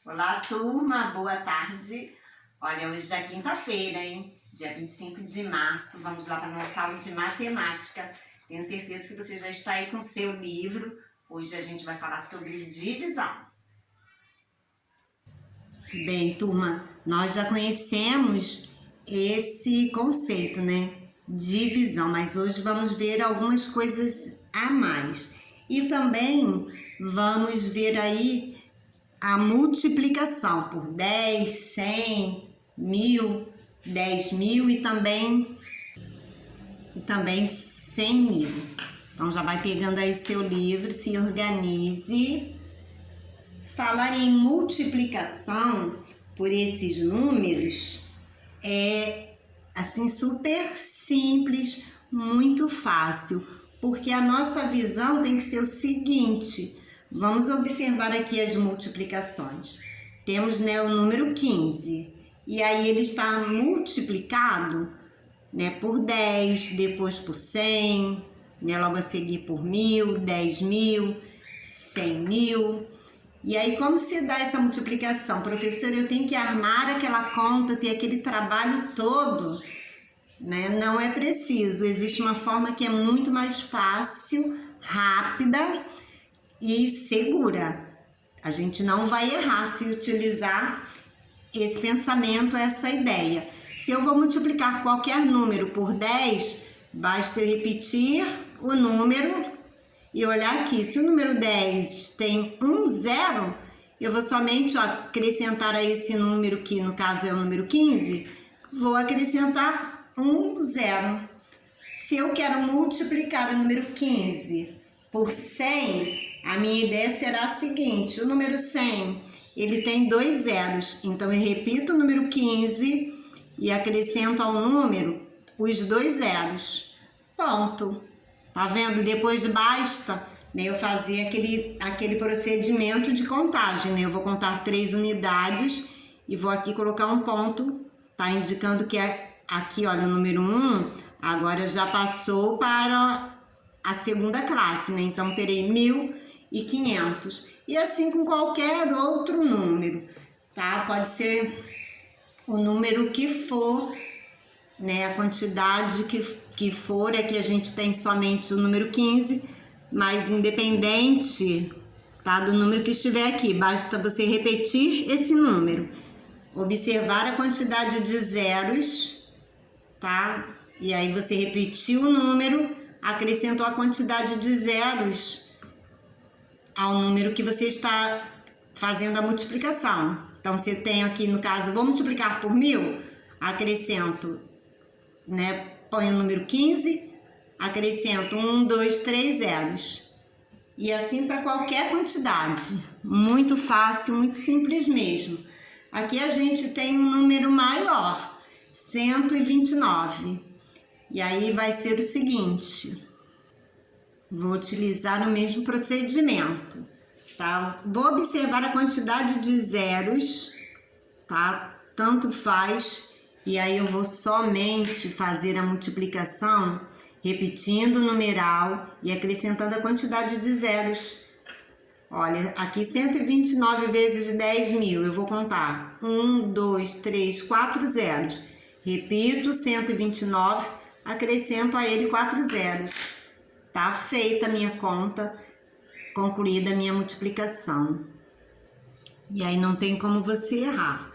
Olá, turma, boa tarde. Olha, hoje é quinta-feira, hein? Dia 25 de março, vamos lá para a nossa aula de matemática. Tenho certeza que você já está aí com o seu livro. Hoje a gente vai falar sobre divisão. Bem, turma, nós já conhecemos esse conceito, né? Divisão, mas hoje vamos ver algumas coisas a mais. E também vamos ver aí a multiplicação por 10, 100, 1000, 10.000 e também 100.000. Então já vai pegando aí seu livro, se organize. Falar em multiplicação por esses números é assim super simples, muito fácil, porque a nossa visão tem que ser o seguinte. Vamos observar aqui as multiplicações. Temos, né, o número 15, e aí ele está multiplicado, né, por 10, depois por 100, né, logo a seguir por 1000, 10.000, 100.000. E aí, como se dá essa multiplicação? Professor, eu tenho que armar aquela conta, ter aquele trabalho todo, né? Não é preciso. Existe uma forma que é muito mais fácil, rápida e segura. A gente não vai errar se utilizar esse pensamento, essa ideia. Se eu vou multiplicar qualquer número por 10, basta eu repetir o número e olhar aqui. Se o número 10 tem um zero, eu vou somente acrescentar a esse número, que no caso é o número 15, vou acrescentar um zero. Se eu quero multiplicar o número 15 por 100, a minha ideia será a seguinte: o número 100, ele tem dois zeros, então eu repito o número 15 e acrescento ao número os dois zeros. Ponto. Tá vendo? Depois basta, né, eu fazer aquele procedimento de contagem, né? Eu vou contar 3 unidades e vou aqui colocar um ponto, tá indicando que é aqui, olha, o número 1 agora já passou para a segunda classe, né? Então terei 1.500. E assim com qualquer outro número, tá? Pode ser o número que for, né? A quantidade que for, é que a gente tem somente o número 15, mas independente, tá, do número que estiver aqui, basta você repetir esse número, observar a quantidade de zeros, tá? E aí você repetiu o número, acrescentou a quantidade de zeros ao número que você está fazendo a multiplicação. Então você tem aqui, no caso, vou multiplicar por 1000, acrescento, né, põe o número 15, acrescento 1, 2, 3 zeros. E assim para qualquer quantidade. Muito fácil, muito simples mesmo. Aqui a gente tem um número maior, 129. E aí vai ser o seguinte: vou utilizar o mesmo procedimento, tá? Vou observar a quantidade de zeros, tá? Tanto faz. E aí eu vou somente fazer a multiplicação repetindo o numeral e acrescentando a quantidade de zeros. Olha, aqui 129 vezes 10.000, eu vou contar 1, 2, 3, 4 zeros. Repito 129, acrescento a ele 4 zeros. Tá feita a minha conta, concluída a minha multiplicação. E aí não tem como você errar.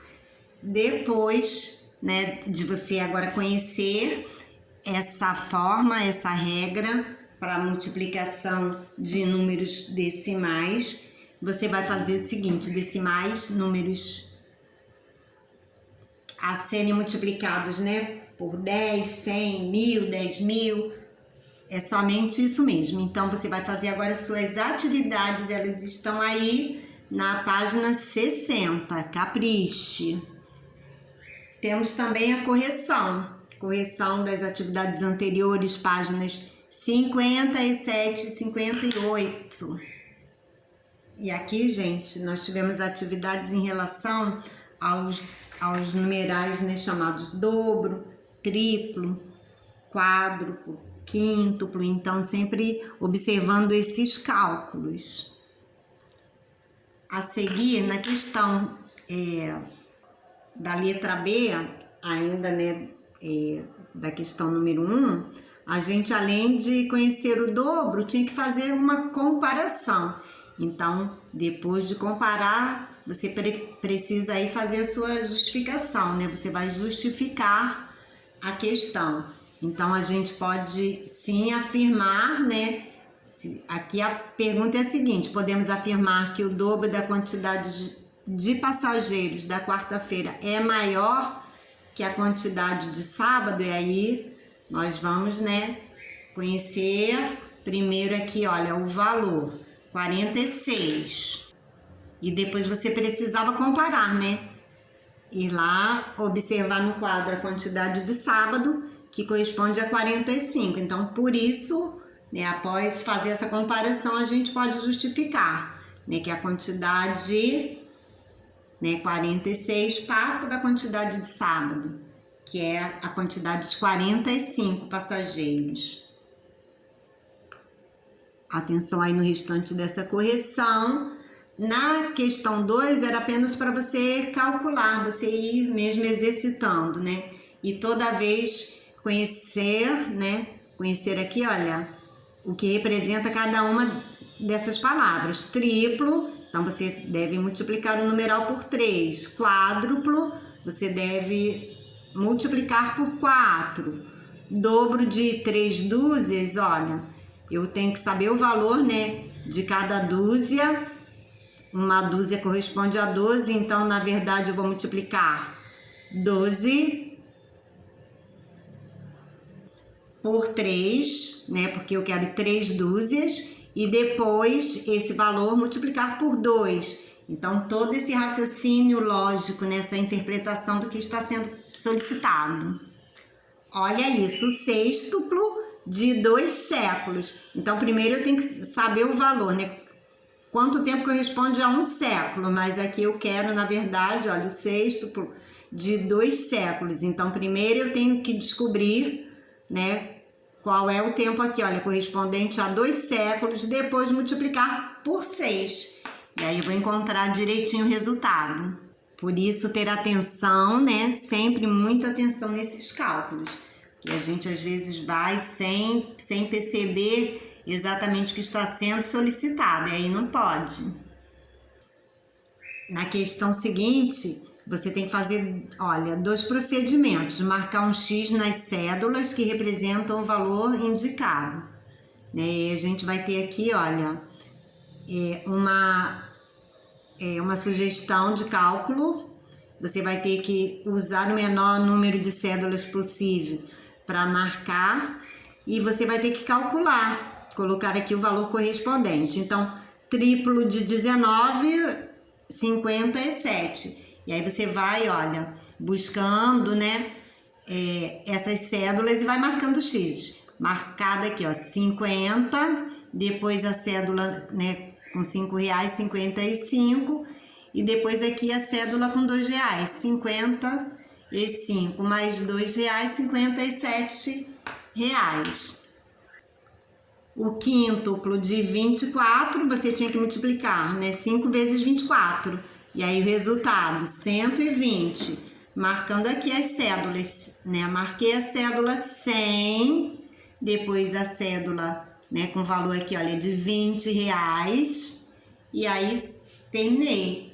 Depois, né, de você agora conhecer essa forma, essa regra para multiplicação de números decimais, você vai fazer o seguinte: decimais, números a serem multiplicados, né, por 10, 100, 1000, 10.000, é somente isso mesmo. Então você vai fazer agora suas atividades, elas estão aí na página 60, capriche. Temos também a correção das atividades anteriores, páginas 57 e 58. E aqui, gente, nós tivemos atividades em relação aos numerais, né, chamados dobro, triplo, quádruplo, quíntuplo. Então, sempre observando esses cálculos. a seguir, na questão da letra B, ainda, né, da questão número 1, a gente, além de conhecer o dobro, tinha que fazer uma comparação. Então, depois de comparar, você precisa aí fazer a sua justificação, né? Você vai justificar a questão. Então, a gente pode sim afirmar, né? Aqui a pergunta é a seguinte: podemos afirmar que o dobro da quantidade de passageiros da quarta-feira é maior que a quantidade de sábado? E aí nós vamos, né, conhecer primeiro aqui, olha, o valor, 46. E depois você precisava comparar, né? Ir lá, observar no quadro a quantidade de sábado, que corresponde a 45. Então, por isso, né, após fazer essa comparação, a gente pode justificar, né, que a quantidade, né, 46 passa da quantidade de sábado, que é a quantidade de 45 passageiros. Atenção aí no restante dessa correção. Na questão 2, era apenas para você calcular, você ir mesmo exercitando, né? E toda vez conhecer, né? Conhecer aqui, olha, o que representa cada uma dessas palavras. Triplo, então você deve multiplicar o numeral por 3. Quádruplo, você deve multiplicar por 4. Dobro de 3 dúzias, olha, eu tenho que saber o valor, né, de cada dúzia. Uma dúzia corresponde a 12, então, na verdade, eu vou multiplicar 12 por 3, né, porque eu quero 3 dúzias, e depois esse valor multiplicar por 2. Então, todo esse raciocínio lógico nessa interpretação do que está sendo solicitado. Olha isso, o sêxtuplo de 2 séculos. Então, primeiro eu tenho que saber o valor, né? Quanto tempo corresponde a 1 século? Mas aqui eu quero, na verdade, olha, o sêxtuplo de 2 séculos. Então, primeiro eu tenho que descobrir, né, qual é o tempo aqui, olha, correspondente a 2 séculos, depois multiplicar por 6. E aí eu vou encontrar direitinho o resultado. Por isso, ter atenção, né? Sempre muita atenção nesses cálculos. Que a gente, às vezes, vai sem perceber exatamente o que está sendo solicitado. E aí não pode. Na questão seguinte, você tem que fazer, olha, 2 procedimentos. Marcar um X nas cédulas que representam o valor indicado. E a gente vai ter aqui, olha, uma sugestão de cálculo. Você vai ter que usar o menor número de cédulas possível para marcar e você vai ter que calcular, colocar aqui o valor correspondente. Então, triplo de 19, 57. E aí você vai, olha, buscando, né, essas cédulas e vai marcando X. Marcada aqui, ó, 50, depois a cédula, né, com R$5, 55, e depois aqui a cédula com R$2, 55, mais R$2, 57 reais. O quíntuplo de 24, você tinha que multiplicar, né, 5 vezes 24, e aí o resultado, 120, marcando aqui as cédulas, né, marquei a cédula 100, depois a cédula, né, com valor aqui, olha, de R$20, e aí terminei.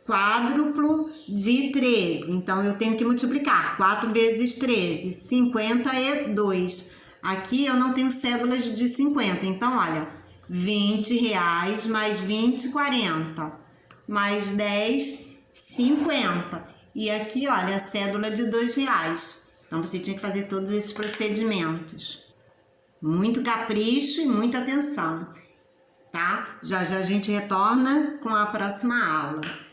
Quádruplo de 13, então eu tenho que multiplicar, 4 vezes 13, 52. Aqui eu não tenho cédulas de 50, então olha, R$20 mais 20, 40, mais 10, 50. E aqui, olha, a cédula de R$2. Então você tinha que fazer todos esses procedimentos. Muito capricho e muita atenção, tá? Já já a gente retorna com a próxima aula.